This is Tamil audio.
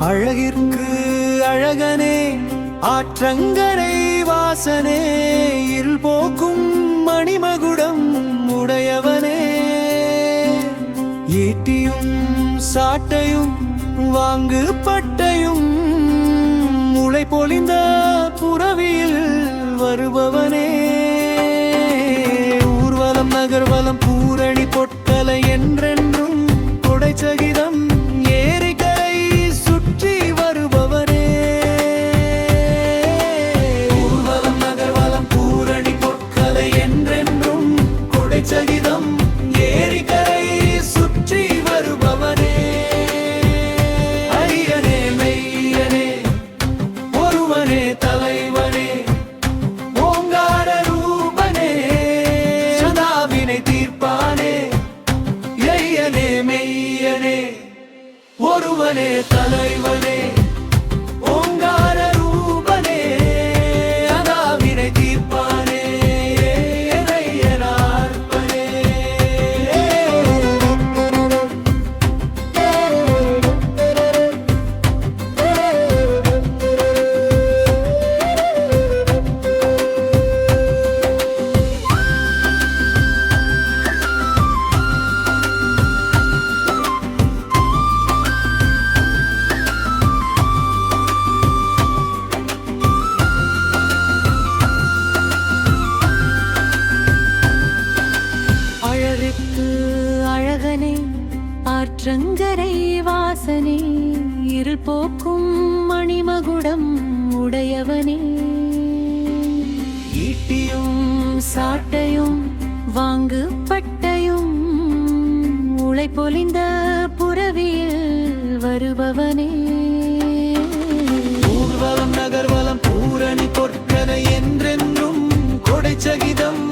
அழகிற்கு அழகனே, ஆற்றங்கரை வாசனே, இருள் போக்கும் மணிமகுடம் உடையவனே, ஈட்டியும் சாட்டையும் வாங்கு பட்டையும் முளை பொழிந்த புறவியில் வருபவனே, ஊர்வலம் நகர்வலம் பூரணி பொட்டலை என்றென்றும் கொடைச்சகிதம் ஏரிகளை சுற்றி வருபவனே, ஊர்வலம் நகர்வலம் பூரணி பொட்டலை என்றென்றும் கொடைச்சகிதம் ஏரிகளை சுற்றி வருபவனே, ஐயனே மெய்யனே ஒருவனே தலைவனே, ஓங்கார ரூபனே சதாவினை தீர்ப்பானே, ஐயனே மெய்யனே ஒருவனே தலைவனே, ஓங்கார ரூபனே சதாவினை தீர்ப்பானே, ஐயனார்ப்பனே. அழகுக்கு அழகனே, ஆற்றங்கரை வாசனே, இருள் போக்கும் மணிமகுடம் உடையவனே, ஈட்டியும் சாட்டையும் வாங்கு பட்டையும் உளை பொழிந்த புறவியில் வருபவனே, ஊர்வலம் நகர்வலம் பூரணி பொற்கனை என்றென்றும் கொடைச்சகிதம்